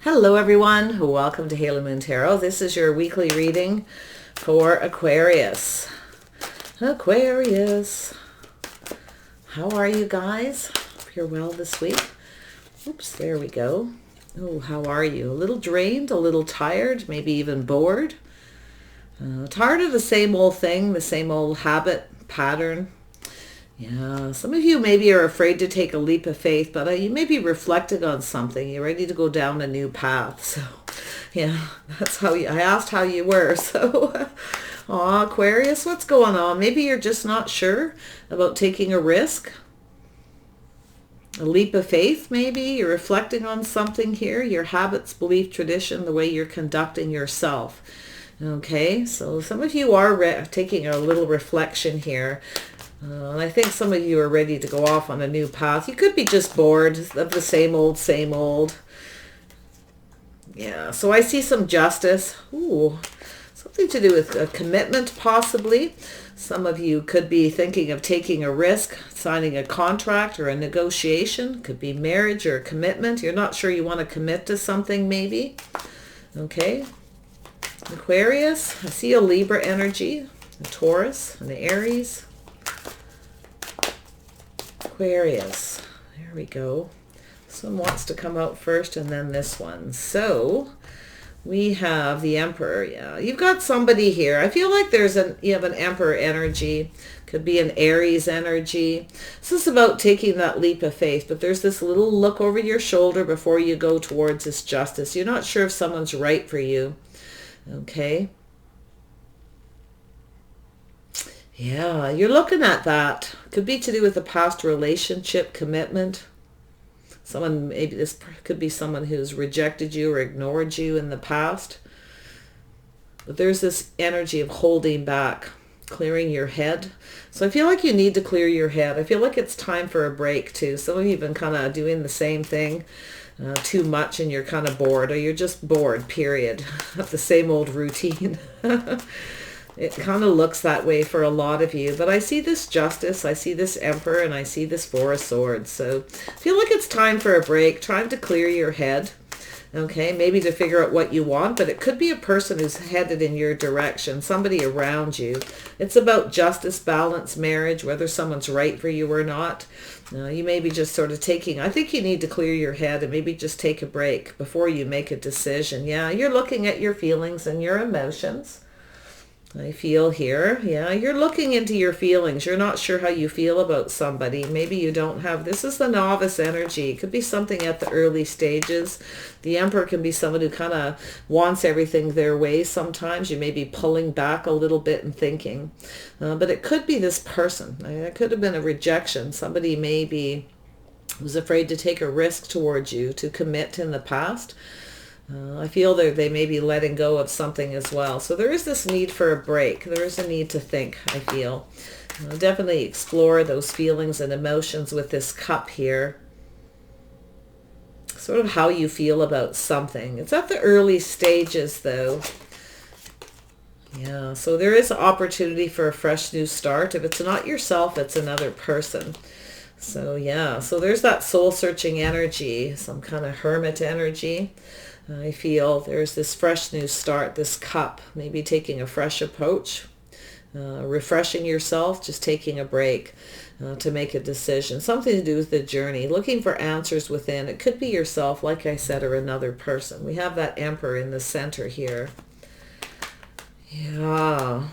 Hello everyone, welcome to Halo Moon Tarot. This is your weekly reading for Aquarius. Aquarius, how are you guys? Hope you're well this week. Oops, there we go. Oh, how are you? A little drained, a little tired, maybe even bored. Tired of the same old thing, the same old habit, pattern. Yeah, some of you maybe are afraid to take a leap of faith, but you may be reflecting on something. You're ready to go down a new path. So, yeah, that's how I asked how you were. So, Aquarius, what's going on? Maybe you're just not sure about taking a risk. A leap of faith, maybe. You're reflecting on something here. Your habits, belief, tradition, the way you're conducting yourself. Okay, so some of you are taking a little reflection here. And I think some of you are ready to go off on a new path. You could be just bored of the same old, same old. Yeah, so I see some justice. Ooh, something to do with a commitment possibly. Some of you could be thinking of taking a risk, signing a contract or a negotiation. Could be marriage or a commitment. You're not sure you want to commit to something maybe. Okay. Aquarius, I see a Libra energy, a Taurus, and the Aries. Aquarius, there we go. This one wants to come out first and then this one. So we have the Emperor. Yeah, you've got somebody here. I feel like you have an Emperor energy. Could be an Aries energy. This is about taking that leap of faith, but there's this little look over your shoulder before you go towards this justice. You're not sure if someone's right for you. Okay. Yeah, you're looking at that. Could be to do with a past relationship, commitment. Maybe this could be someone who's rejected you or ignored you in the past. But there's this energy of holding back, clearing your head. So I feel like you need to clear your head. I feel like it's time for a break too. Some of you have been kind of doing the same thing too much and you're kind of bored, or you're just bored, period, of the same old routine. It kind of looks that way for a lot of you. But I see this justice, I see this Emperor, and I see this Four of Swords. So I feel like it's time for a break, time to clear your head. Okay, maybe to figure out what you want, but it could be a person who's headed in your direction, somebody around you. It's about justice, balance, marriage, whether someone's right for you or not. You may be just sort of I think you need to clear your head and maybe just take a break before you make a decision. Yeah, you're looking at your feelings and your emotions. I feel here, yeah, you're looking into your feelings. You're not sure how you feel about somebody. Maybe you don't have, this is the novice energy. It could be something at the early stages. The Emperor can be someone who kind of wants everything their way sometimes. You may be pulling back a little bit and thinking. But it could be this person. It could have been a rejection. Somebody maybe was afraid to take a risk towards you, to commit in the past. I feel they may be letting go of something as well. So there is this need for a break. There is a need to think, I feel. Definitely explore those feelings and emotions with this cup here. Sort of how you feel about something. It's at the early stages though. Yeah, so there is an opportunity for a fresh new start. If it's not yourself, it's another person. So yeah, so there's that soul-searching energy, some kind of hermit energy. I feel there's this fresh new start, this cup, maybe taking a fresh approach, refreshing yourself, just taking a break to make a decision. Something to do with the journey, looking for answers within. It could be yourself, like I said, or another person. We have that Emperor in the center here. Yeah.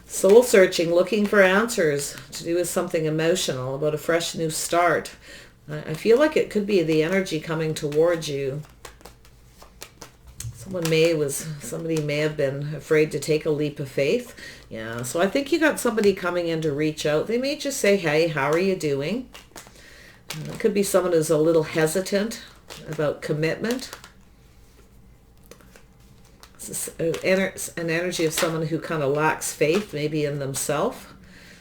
Soul searching, looking for answers to do with something emotional, about a fresh new start. I feel like it could be the energy coming towards you. Somebody may have been afraid to take a leap of faith. Yeah, so I think you got somebody coming in to reach out. They may just say, hey, how are you doing? It could be someone who's a little hesitant about commitment. This is an energy of someone who kind of lacks faith, maybe in themselves.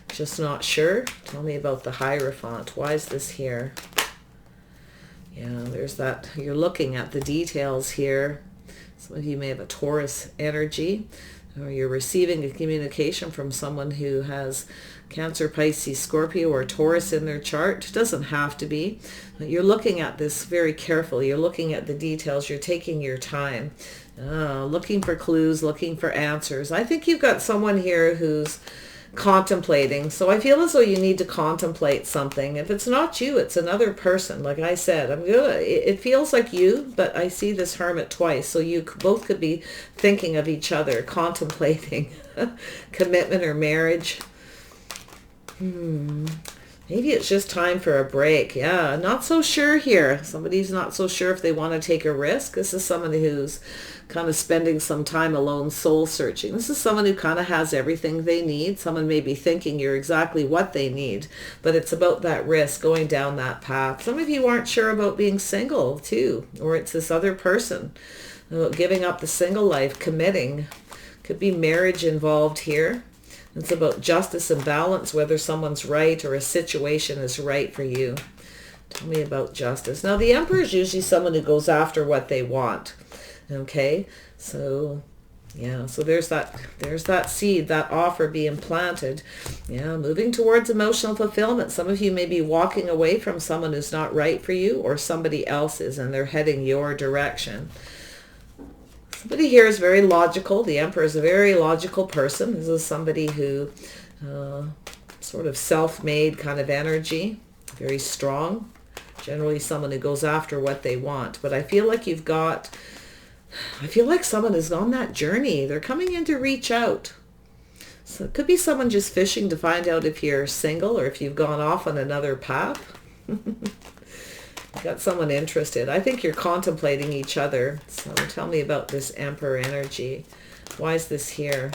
Just not sure. Tell me about the Hierophant. Why is this here? Yeah, there's that. You're looking at the details here. Some of you may have a Taurus energy. or you're receiving a communication from someone who has Cancer, Pisces, Scorpio, or Taurus in their chart. It doesn't have to be. You're looking at this very carefully. You're looking at the details. You're taking your time, looking for clues, looking for answers. I think you've got someone here who's contemplating. So I feel as though you need to contemplate something. If it's not you, it's another person. Like I said, it feels like you, but I see this Hermit twice. So you both could be thinking of each other, contemplating commitment or marriage. Maybe it's just time for a break. Yeah, not so sure here. Somebody's not so sure if they want to take a risk. This is someone who's kind of spending some time alone, soul searching. This is someone who kind of has everything they need. Someone may be thinking you're exactly what they need, but it's about that risk, going down that path. Some of you aren't sure about being single too, or it's this other person, giving up the single life, committing. Could be marriage involved here. It's about justice and balance, whether someone's right or a situation is right for you. Tell me about justice. Now, the Emperor is usually someone who goes after what they want. Okay, so yeah, so there's that seed, that offer being planted. Yeah, moving towards emotional fulfillment. Some of you may be walking away from someone who's not right for you, or somebody else is, and they're heading your direction. Somebody here is very logical. The Emperor is a very logical person. This is somebody who sort of self-made kind of energy, very strong. Generally someone who goes after what they want. But I feel like someone is on that journey. They're coming in to reach out. So it could be someone just fishing to find out if you're single or if you've gone off on another path. Got someone interested. I think you're contemplating each other. So tell me about this Emperor energy. Why is this here?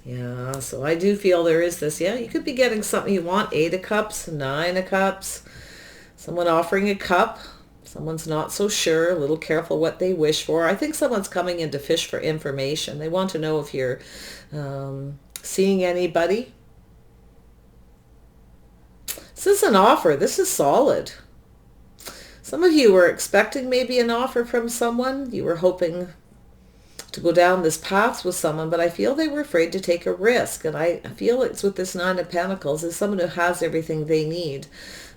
Yeah, so I do feel there is this. Yeah, you could be getting something you want. 8 of Cups, 9 of Cups. Someone offering a cup. Someone's not so sure, a little careful what they wish for. I think someone's coming in to fish for information. They want to know if you're seeing anybody. This is an offer. This is solid. Some of you were expecting maybe an offer from someone. You were hoping to go down this path with someone, but I feel they were afraid to take a risk. And I feel it's with this 9 of Pentacles is someone who has everything they need.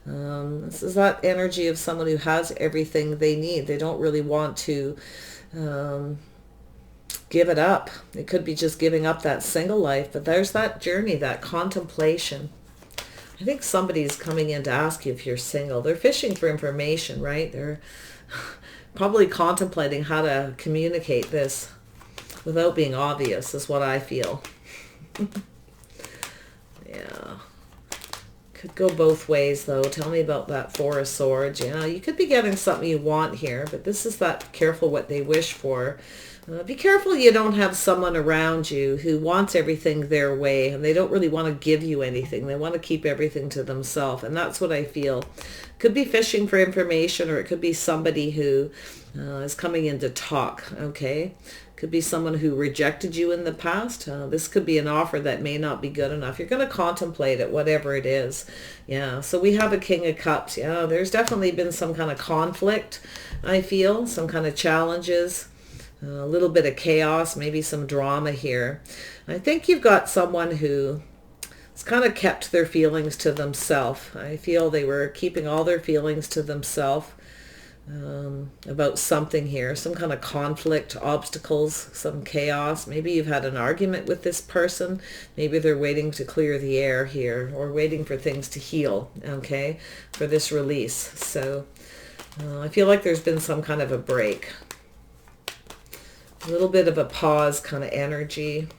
This is that energy of someone who has everything they need. They don't really want to give it up. It could be just giving up that single life, but there's that journey, that contemplation. I think somebody's coming in to ask you if you're single. They're fishing for information, right? They're probably contemplating how to communicate this without being obvious, is what I feel. Yeah. Could go both ways, though. Tell me about that 4 of Swords. Yeah, you could be getting something you want here, but this is that careful what they wish for. Be careful you don't have someone around you who wants everything their way, and they don't really want to give you anything. They want to keep everything to themselves, and that's what I feel. Could be fishing for information, or it could be somebody who is coming in to talk, okay? Could be someone who rejected you in the past. This could be an offer that may not be good enough. You're going to contemplate it, whatever it is. Yeah, so we have a King of Cups. Yeah, there's definitely been some kind of conflict, I feel, some kind of challenges. A little bit of chaos, maybe some drama here. I think you've got someone who has kind of kept their feelings to themselves. I feel they were keeping all their feelings to themselves about something here. Some kind of conflict, obstacles, some chaos. Maybe you've had an argument with this person. Maybe they're waiting to clear the air here, or waiting for things to heal, okay, for this release. So I feel like there's been some kind of a break. A little bit of a pause kind of energy.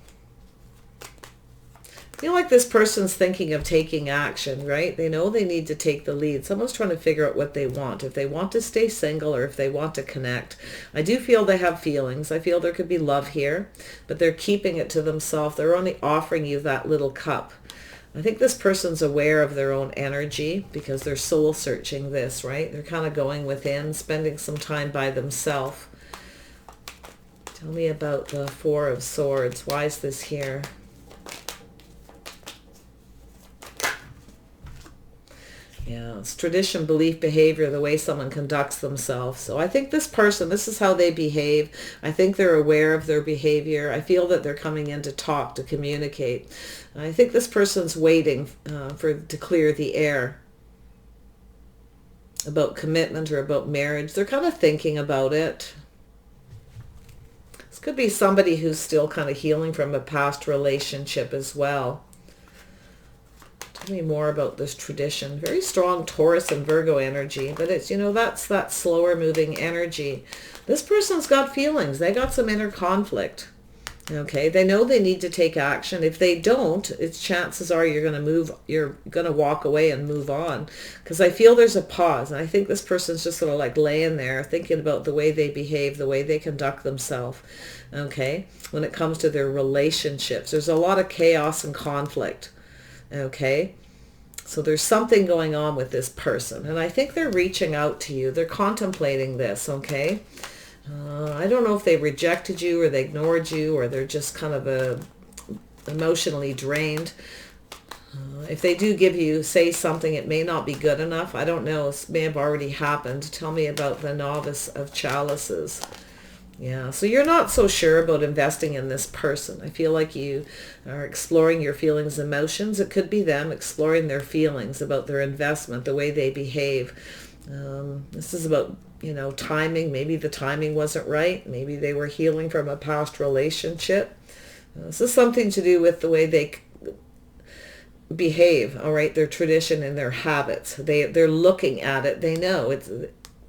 I feel like this person's thinking of taking action, right? They know they need to take the lead. Someone's trying to figure out what they want. If they want to stay single or if they want to connect. I do feel they have feelings. I feel there could be love here, but they're keeping it to themselves. They're only offering you that little cup. I think this person's aware of their own energy because they're soul searching this, right? They're kind of going within, spending some time by themselves. Tell me about the 4 of Swords. Why is this here? Yeah, it's tradition, belief, behavior, the way someone conducts themselves. So I think this person, this is how they behave. I think they're aware of their behavior. I feel that they're coming in to talk, to communicate. I think this person's waiting to clear the air about commitment or about marriage. They're kind of thinking about it. This could be somebody who's still kind of healing from a past relationship as well. Tell me more about this tradition. Very strong Taurus and Virgo energy, but it's, that's that slower moving energy. This person's got feelings. They got some inner conflict. Okay, they know they need to take action. If they don't, it's chances are you're going to walk away and move on. Because I feel there's a pause. And I think this person's just sort of like laying there thinking about the way they behave, the way they conduct themselves. Okay, when it comes to their relationships, there's a lot of chaos and conflict. Okay, so there's something going on with this person. And I think they're reaching out to you. They're contemplating this, okay? I don't know if they rejected you or they ignored you or they're just kind of emotionally drained. If they do say something, it may not be good enough. I don't know. It may have already happened. Tell me about the Novice of Chalices. Yeah, so you're not so sure about investing in this person. I feel like you are exploring your feelings and emotions. It could be them exploring their feelings about their investment, the way they behave. This is about, timing. Maybe the timing wasn't right. Maybe they were healing from a past relationship. This is something to do with the way they behave, all right, their tradition and their habits. They're looking at it. They know it's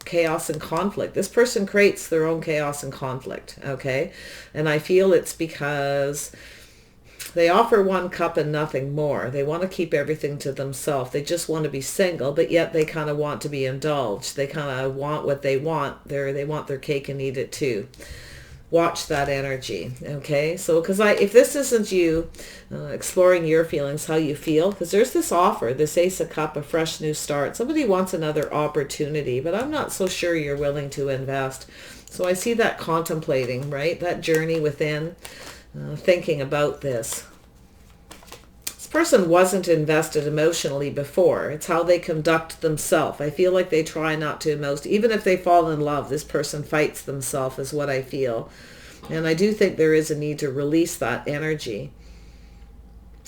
chaos and conflict. This person creates their own chaos and conflict, okay? And I feel it's because they offer one cup and nothing more. They want to keep everything to themselves. They just want to be single, but yet they kind of want to be indulged. They kind of want what they want. They want their cake and eat it too. Watch that energy, okay? So, if this isn't you exploring your feelings, how you feel, because there's this offer, this Ace of Cups, a fresh new start. Somebody wants another opportunity, but I'm not so sure you're willing to invest. So I see that contemplating, right? That journey within, thinking about this. This person wasn't invested emotionally before. It's how they conduct themselves. I feel like they try not to emote. Even if they fall in love, this person fights themselves is what I feel. And I do think there is a need to release that energy.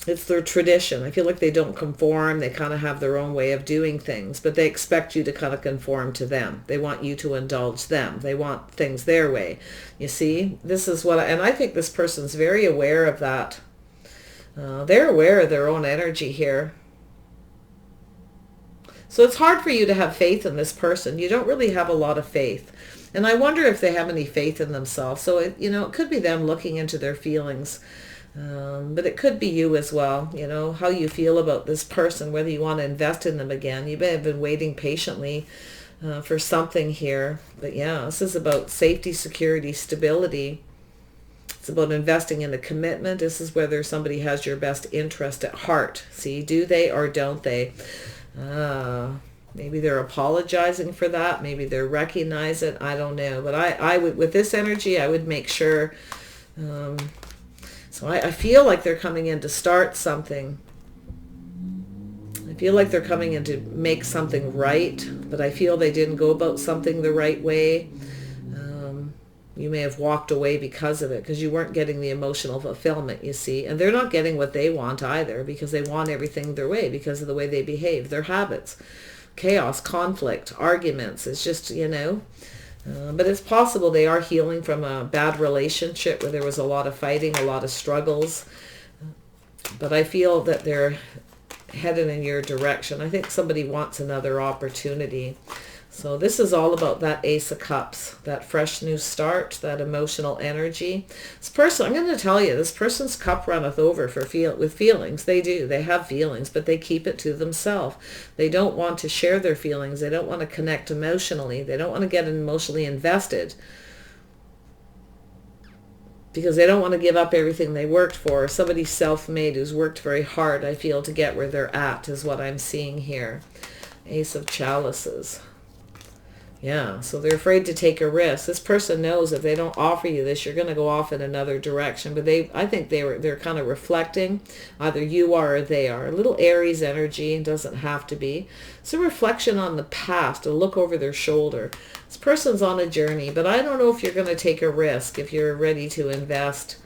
It's their tradition. I feel like they don't conform. They kind of have their own way of doing things, but they expect you to kind of conform to them. They want you to indulge them. They want things their way. You see, this is and I think this person's very aware of that. They're aware of their own energy here. So it's hard for you to have faith in this person. You don't really have a lot of faith. And I wonder if they have any faith in themselves. So, it could be them looking into their feelings. But it could be you as well, how you feel about this person, whether you want to invest in them again. You may have been waiting patiently for something here. But yeah, this is about safety, security, stability. It's about investing in a commitment. This is whether somebody has your best interest at heart. See, do they or don't they? Maybe they're apologizing for that. Maybe they recognize it. I don't know. But I would, with this energy, I would make sure. So I feel like they're coming in to start something. I feel like they're coming in to make something right. But I feel they didn't go about something the right way. You may have walked away because of it, because you weren't getting the emotional fulfillment, you see. And they're not getting what they want either, because they want everything their way because of the way they behave, their habits. Chaos, conflict, arguments. It's just, but it's possible they are healing from a bad relationship where there was a lot of fighting, a lot of struggles. But I feel that they're headed in your direction. I think somebody wants another opportunity. So this is all about that Ace of Cups, that fresh new start, that emotional energy. This person, I'm going to tell you, this person's cup runneth over with feelings. They do. They have feelings, but they keep it to themselves. They don't want to share their feelings. They don't want to connect emotionally. They don't want to get emotionally invested because they don't want to give up everything they worked for. Somebody self-made who's worked very hard, I feel, to get where they're at is what I'm seeing here. Ace of Chalices. Yeah, so they're afraid to take a risk. This person knows if they don't offer you this, you're going to go off in another direction. But I think they're kind of reflecting. Either you are or they are. A little Aries energy, and doesn't have to be. It's a reflection on the past, a look over their shoulder. This person's on a journey, but I don't know if you're going to take a risk, if you're ready to invest.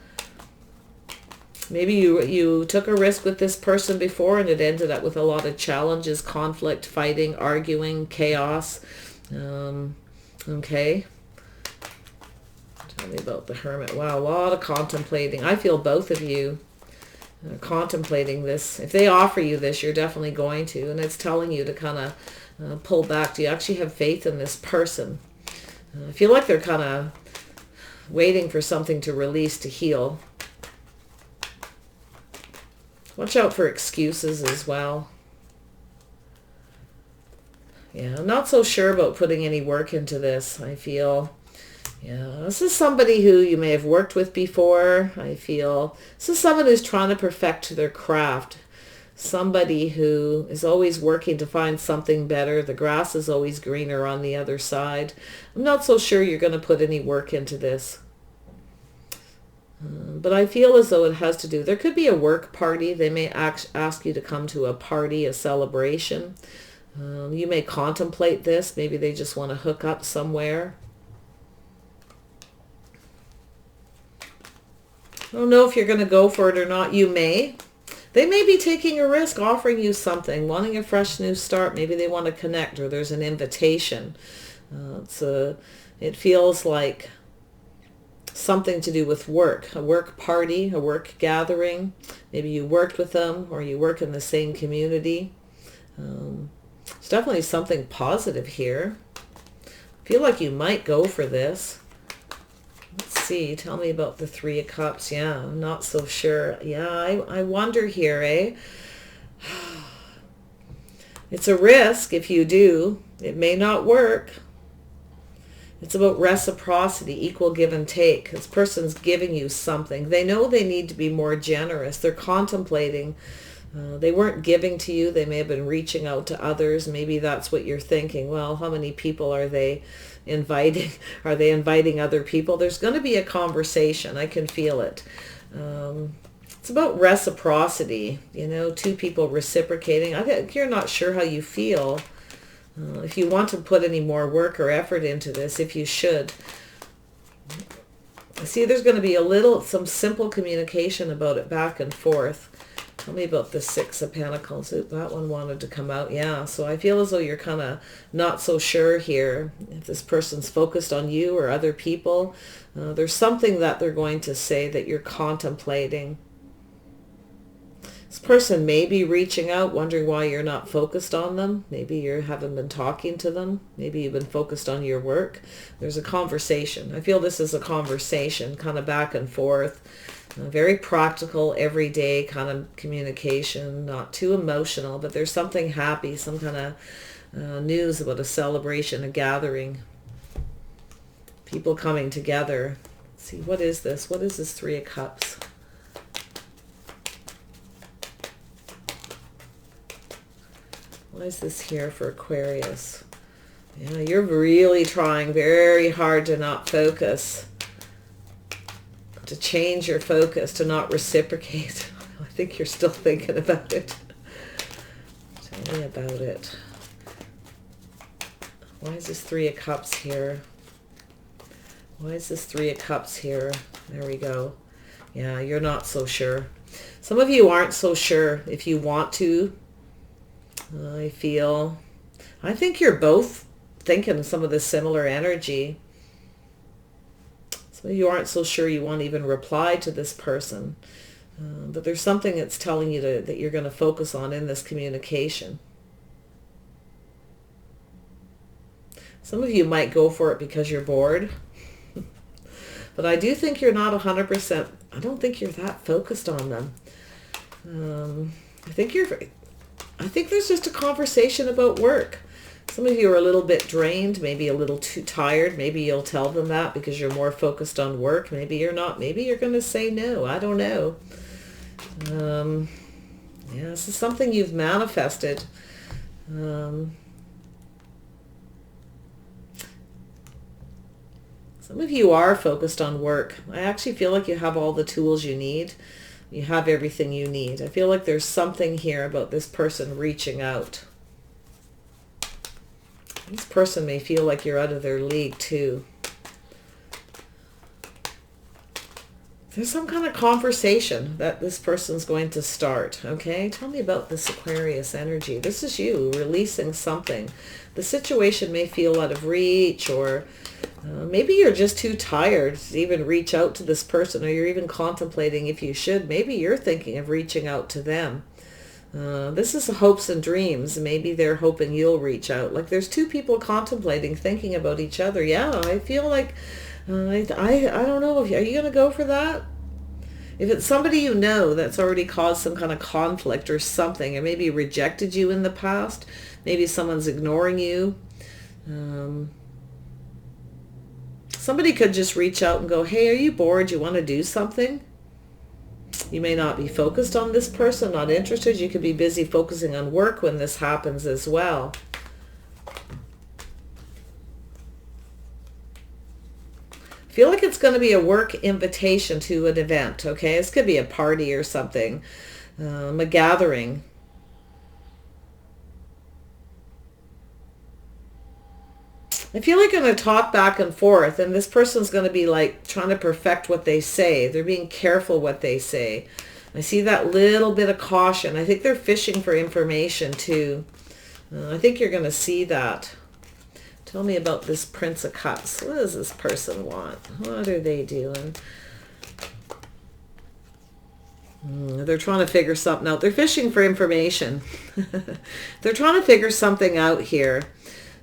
Maybe you took a risk with this person before and it ended up with a lot of challenges, conflict, fighting, arguing, chaos. Okay. Tell me about the Hermit. Wow, a lot of contemplating. I feel both of you are contemplating this. If they offer you this, you're definitely going to. And it's telling you to kind of pull back. Do you actually have faith in this person? I feel like they're kind of waiting for something to release, to heal. Watch out for excuses as well. Yeah, I'm not so sure about putting any work into this, I feel. Yeah, this is somebody who you may have worked with before, I feel. This is someone who's trying to perfect their craft. Somebody who is always working to find something better. The grass is always greener on the other side. I'm not so sure you're going to put any work into this. But I feel as though it has to do. There could be a work party. They may ask you to come to a party, a celebration. You may contemplate this. Maybe they just want to hook up somewhere. I don't know if you're going to go for it or not. You may. They may be taking a risk, offering you something, wanting a fresh new start. Maybe they want to connect, or there's an invitation. It feels like something to do with work, a work party, a work gathering. Maybe you worked with them, or you work in the same community. It's definitely something positive here. I feel like you might go for this. Let's see. Tell me about the Three of Cups. Yeah, I'm not so sure. Yeah, I wonder here, eh? It's a risk if you do. It may not work. It's about reciprocity, equal give and take. This person's giving you something. They know they need to be more generous. They're contemplating. They weren't giving to you. They may have been reaching out to others. Maybe that's what you're thinking. Well, how many people are they inviting? Are they inviting other people? There's going to be a conversation. I can feel it. It's about reciprocity. You know, two people reciprocating. I think you're not sure how you feel. If you want to put any more work or effort into this, if you should. I see there's going to be some simple communication about it back and forth. Tell me about the Six of Pentacles. Ooh, that one wanted to come out. Yeah, so I feel as though you're kind of not so sure here if this person's focused on you or other people. There's something that they're going to say that you're contemplating. This person may be reaching out, wondering why you're not focused on them. Maybe you haven't been talking to them. Maybe you've been focused on your work. There's a conversation. I feel this is a conversation, kind of back and forth. Very practical, everyday kind of communication, not too emotional, but there's something happy, some kind of news about a celebration, a gathering, people coming together. Let's see, what is this? What is this Three of Cups? Why is this here for Aquarius? Yeah, you're really trying very hard to not focus. To change your focus, to not reciprocate. I think you're still thinking about it. Tell me about it. Why is this Three of Cups here? Why is this Three of Cups here? There we go. Yeah, you're not so sure. Some of you aren't so sure if you want to. I think you're both thinking some of the similar energy. So you aren't so sure you won't even reply to this person. But there's something that's telling you that you're going to focus on in this communication. Some of you might go for it because you're bored. But I do think you're not 100%. I don't think you're that focused on them. I think there's just a conversation about work. Some of you are a little bit drained, maybe a little too tired. Maybe you'll tell them that because you're more focused on work. Maybe you're not. Maybe you're going to say no. I don't know. Yeah, this is something you've manifested. Some of you are focused on work. I actually feel like you have all the tools you need. You have everything you need. I feel like there's something here about this person reaching out. This person may feel like you're out of their league too. There's some kind of conversation that this person's going to start, okay? Tell me about this Aquarius energy. This is you releasing something. The situation may feel out of reach, or maybe you're just too tired to even reach out to this person, or you're even contemplating if you should. Maybe you're thinking of reaching out to them. This is hopes and dreams. Maybe they're hoping you'll reach out. Like there's two people contemplating, thinking about each other. Yeah, I feel like... I don't know. Are you going to go for that? If it's somebody you know that's already caused some kind of conflict or something, or maybe rejected you in the past, maybe someone's ignoring you. Somebody could just reach out and go, hey, are you bored? You want to do something? You may not be focused on this person, not interested. You could be busy focusing on work when this happens as well. Feel like it's going to be a work invitation to an event, okay? This could be a party or something, a gathering. I feel like you're going to talk back and forth, and this person's going to be like trying to perfect what they say. They're being careful what they say. I see that little bit of caution. I think they're fishing for information too. I think you're going to see that. Tell me about this Prince of Cups. What does this person want? What are they doing? They're trying to figure something out. They're fishing for information. They're trying to figure something out here.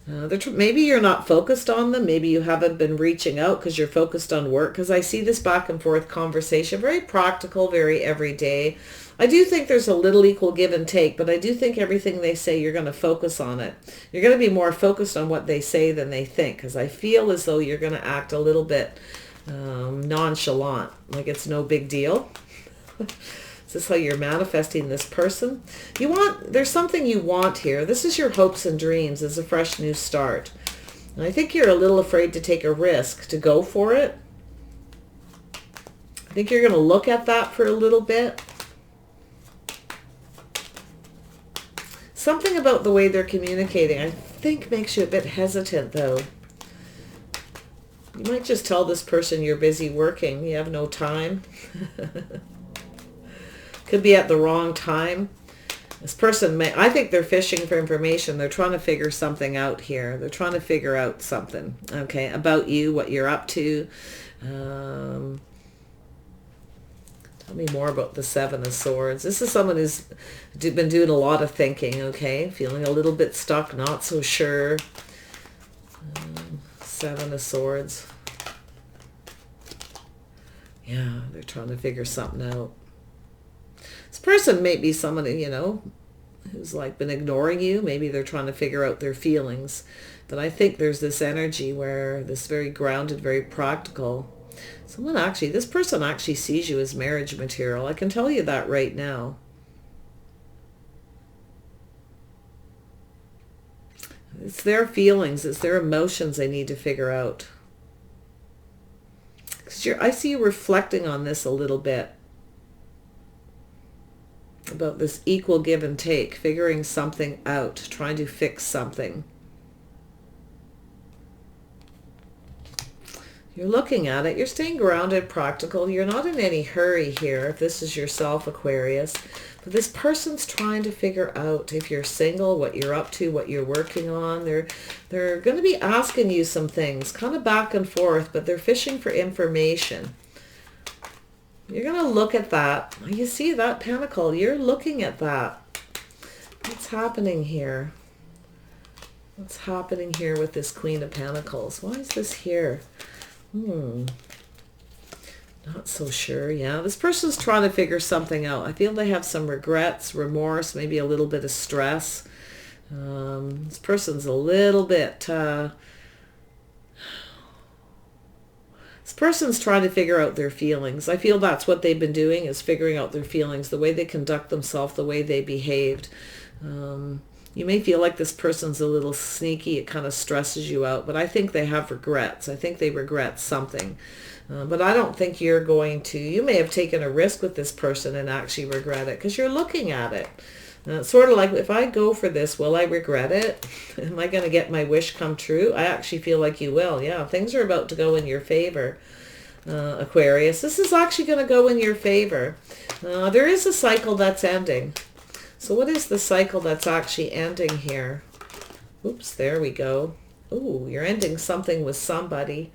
Maybe you're not focused on them. Maybe you haven't been reaching out because you're focused on work. Because I see this back and forth conversation. Very practical, very everyday. I do think there's a little equal give and take, but I do think everything they say, you're going to focus on it. You're going to be more focused on what they say than they think, because I feel as though you're going to act a little bit nonchalant, like it's no big deal. Is this how you're manifesting this person? There's something you want here. This is your hopes and dreams. It's a fresh new start. And I think you're a little afraid to take a risk, to go for it. I think you're going to look at that for a little bit. Something about the way they're communicating, I think, makes you a bit hesitant, though. You might just tell this person you're busy working. You have no time. Could be at the wrong time. This person I think they're fishing for information. They're trying to figure something out here. They're trying to figure out something, okay, about you, what you're up to. Tell me more about the Seven of Swords. This is someone who's been doing a lot of thinking, okay? Feeling a little bit stuck, not so sure. Seven of Swords. Yeah, they're trying to figure something out. This person may be someone, who's like been ignoring you. Maybe they're trying to figure out their feelings. But I think there's this energy where this very grounded, very practical. This person actually sees you as marriage material. I can tell you that right now. It's their feelings, it's their emotions they need to figure out. 'Cause I see you reflecting on this a little bit. About this equal give and take, figuring something out, trying to fix something. You're looking at it. You're staying grounded, practical. You're not in any hurry here, if this is yourself, Aquarius. But this person's trying to figure out if you're single, what you're up to, what you're working on. They're going to be asking you some things, kind of back and forth, but they're fishing for information. You're going to look at that. You see that pentacle. You're looking at that. What's happening here? What's happening here with this Queen of Pentacles? Why is this here? Not so sure. Yeah, this person's trying to figure something out. I feel they have some regrets, remorse, maybe a little bit of stress. This person's a little bit... this person's trying to figure out their feelings. I feel that's what they've been doing, is figuring out their feelings, the way they conduct themselves, the way they behaved. You may feel like this person's a little sneaky. It kind of stresses you out, but I think they have regrets. I think they regret something. But I don't think you're going to. You may have taken a risk with this person and actually regret it because you're looking at it. Sort of like, if I go for this, will I regret it? Am I going to get my wish come true? I actually feel like you will. Yeah, things are about to go in your favor, Aquarius. This is actually going to go in your favor. There is a cycle that's ending. So what is the cycle that's actually ending here? Oops, there we go. Ooh, you're ending something with somebody.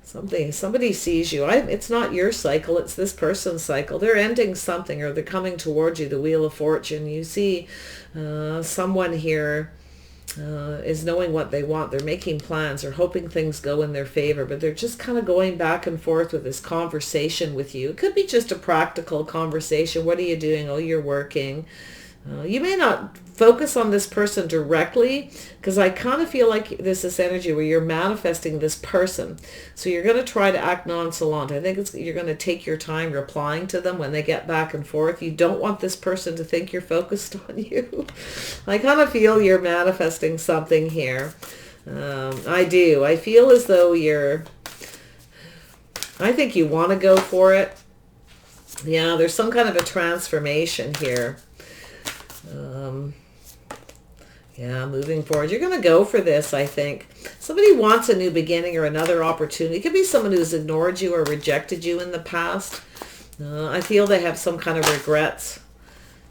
Somebody sees you. It's not your cycle, it's this person's cycle. They're ending something, or they're coming towards you, the Wheel of Fortune. You see someone here is knowing what they want. They're making plans. They're hoping things go in their favor, but they're just kind of going back and forth with this conversation with you. It could be just a practical conversation. What are you doing? Oh, you're working. You may not focus on this person directly, because I kind of feel like there's this energy where you're manifesting this person. So you're going to try to act nonchalant. I think you're going to take your time replying to them when they get back and forth. You don't want this person to think you're focused on you. I kind of feel you're manifesting something here. I do. I feel as though I think you want to go for it. Yeah, there's some kind of a transformation here. Yeah, moving forward. You're going to go for this, I think. Somebody wants a new beginning or another opportunity. It could be someone who's ignored you or rejected you in the past. I feel they have some kind of regrets.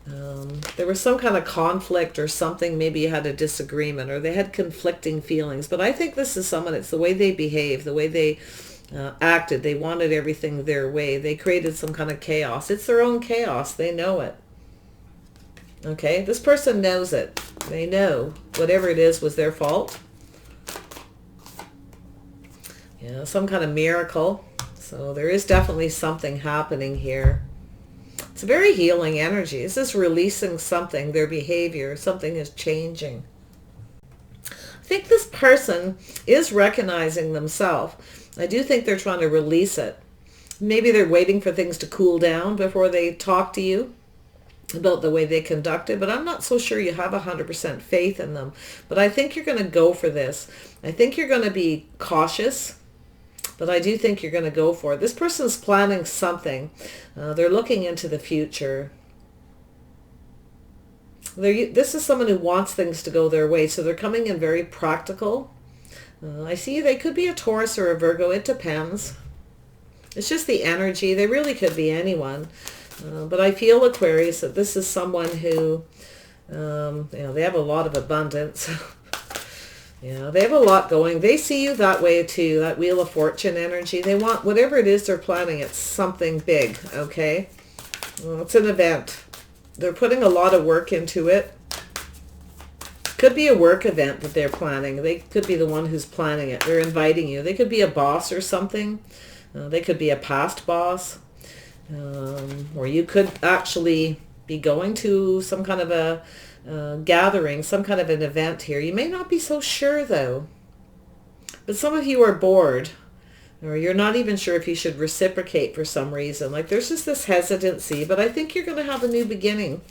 There was some kind of conflict or something. Maybe you had a disagreement or they had conflicting feelings. But I think this is someone, it's the way they behave, the way they acted. They wanted everything their way. They created some kind of chaos. It's their own chaos. They know it. Okay, this person knows it. They know whatever it is was their fault. Yeah, some kind of miracle. So there is definitely something happening here. It's a very healing energy. This is releasing something, their behavior. Something is changing. I think this person is recognizing themselves. I do think they're trying to release it. Maybe they're waiting for things to cool down before they talk to you about the way they conducted, but I'm not so sure you have 100% faith in them. But I think you're going to go for this. I think you're going to be cautious, but I do think you're going to go for it. This person's planning something. They're looking into the future. This is someone who wants things to go their way, so they're coming in very practical. I see they could be a Taurus or a Virgo. It depends. It's just the energy. They really could be anyone. But I feel, Aquarius, that this is someone who, they have a lot of abundance. Yeah, they have a lot going. They see you that way too, that Wheel of Fortune energy. They want whatever it is they're planning. It's something big, okay? Well, it's an event. They're putting a lot of work into it. Could be a work event that they're planning. They could be the one who's planning it. They're inviting you. They could be a boss or something. They could be a past boss. Or you could actually be going to some kind of a gathering, some kind of an event here. You may not be so sure though, but some of you are bored, or you're not even sure if you should reciprocate for some reason. Like there's just this hesitancy, but I think you're going to have a new beginning.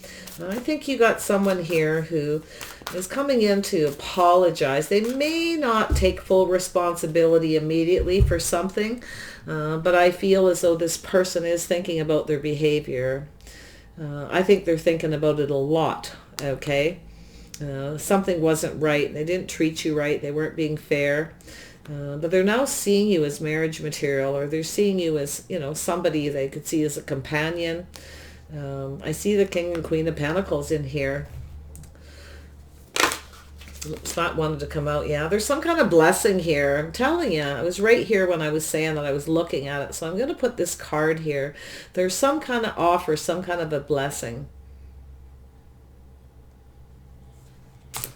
I think you got someone here who is coming in to apologize. They may not take full responsibility immediately for something, but I feel as though this person is thinking about their behavior. I think they're thinking about it a lot, okay? Something wasn't right. They didn't treat you right. They weren't being fair. But they're now seeing you as marriage material, or they're seeing you as, somebody they could see as a companion. I see the King and Queen of Pentacles in here. Oops, that wanted to come out. Yeah, there's some kind of blessing here. I'm telling you, I was right here when I was saying that I was looking at it. So I'm going to put this card here. There's some kind of offer, some kind of a blessing.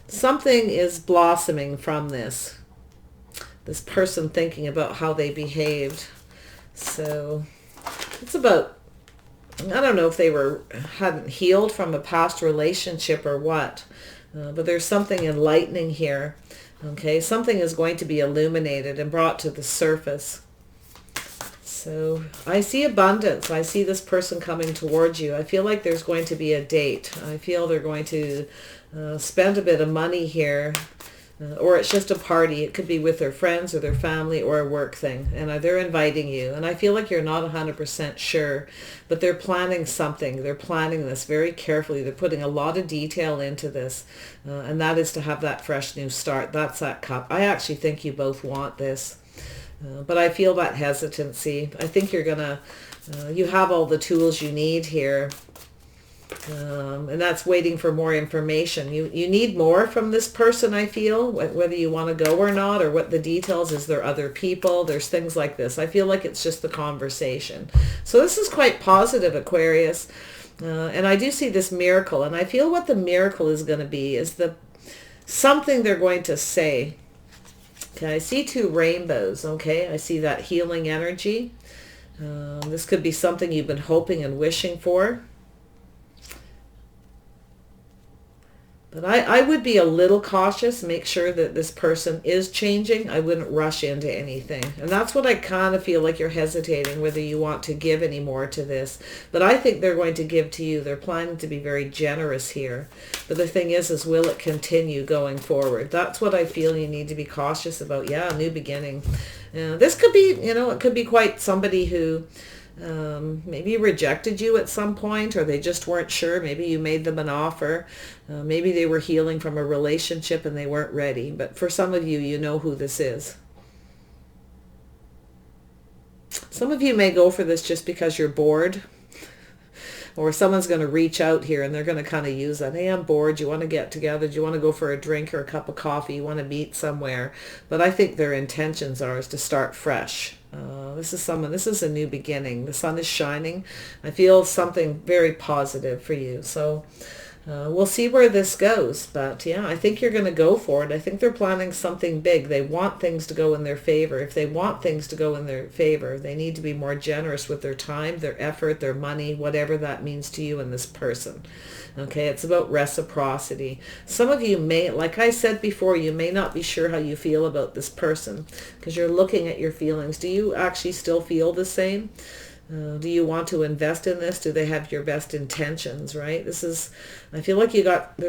Something is blossoming from this. This person thinking about how they behaved. So it's about, I don't know if they hadn't healed from a past relationship or what. But there's something enlightening here. Okay, something is going to be illuminated and brought to the surface. So I see abundance. I see this person coming towards you. I feel like there's going to be a date. I feel they're going to spend a bit of money here. Or it's just a party. It could be with their friends or their family or a work thing. And they're inviting you. And I feel like you're not 100% sure, but they're planning something. They're planning this very carefully. They're putting a lot of detail into this. And that is to have that fresh new start. That's that cup. I actually think you both want this. But I feel that hesitancy. I think you're going to, you have all the tools you need here. And that's waiting for more information. You need more from this person, I feel, whether you want to go or not, or what the details. Is there other people? There's things like this. I feel like it's just the conversation. So this is quite positive, Aquarius. And I do see this miracle. And I feel what the miracle is going to be is something they're going to say. Okay, I see two rainbows. Okay, I see that healing energy. This could be something you've been hoping and wishing for. But I would be a little cautious, make sure that this person is changing. I wouldn't rush into anything. And that's what I kind of feel like you're hesitating, whether you want to give any more to this. But I think they're going to give to you. They're planning to be very generous here. But the thing is will it continue going forward? That's what I feel you need to be cautious about. Yeah, a new beginning. This could be, it could be quite somebody who maybe rejected you at some point, or they just weren't sure. Maybe you made them an offer. Maybe they were healing from a relationship and they weren't ready. But for some of you, you know who this is. Some of you may go for this just because you're bored. Or someone's going to reach out here and they're going to kind of use that. Hey, I'm bored. You want to get together? Do you want to go for a drink or a cup of coffee? You want to meet somewhere? But I think their intentions is to start fresh. This is a new beginning. The sun is shining. I feel something very positive for you. So we'll see where this goes. But yeah, I think you're going to go for it. I think they're planning something big. They want things to go in their favor. If they want things to go in their favor, they need to be more generous with their time, their effort, their money, whatever that means to you and this person. Okay, it's about reciprocity. Some of you may, like I said before, you may not be sure how you feel about this person because you're looking at your feelings. Do you actually still feel the same? Do you want to invest in this? Do they have your best intentions, right? I feel like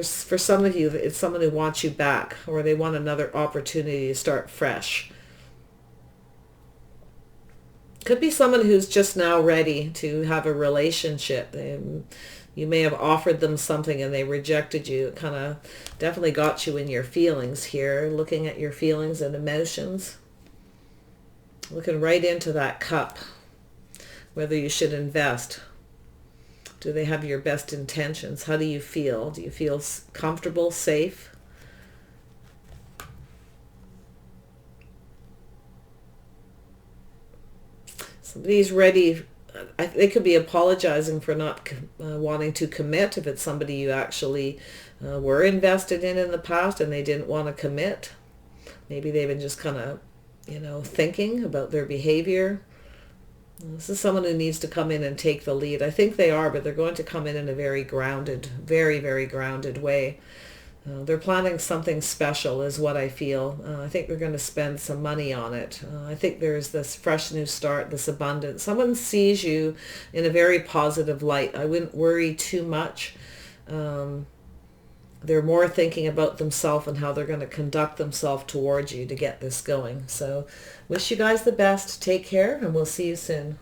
for some of you, it's someone who wants you back, or they want another opportunity to start fresh. Could be someone who's just now ready to have a relationship. You may have offered them something and they rejected you. It kind of definitely got you in your feelings here, looking at your feelings and emotions. Looking right into that cup. Whether you should invest. Do they have your best intentions? How do you feel? Do you feel comfortable, safe? Somebody's ready. They could be apologizing for not wanting to commit if it's somebody you actually were invested in the past and they didn't want to commit. Maybe they've been just kind of, thinking about their behavior. This is someone who needs to come in and take the lead. I think they are, but they're going to come in a very grounded, very, very grounded way. They're planning something special is what I feel. I think they're going to spend some money on it. I think there's this fresh new start, this abundance. Someone sees you in a very positive light. I wouldn't worry too much. They're more thinking about themselves and how they're going to conduct themselves towards you to get this going. So wish you guys the best. Take care, and we'll see you soon.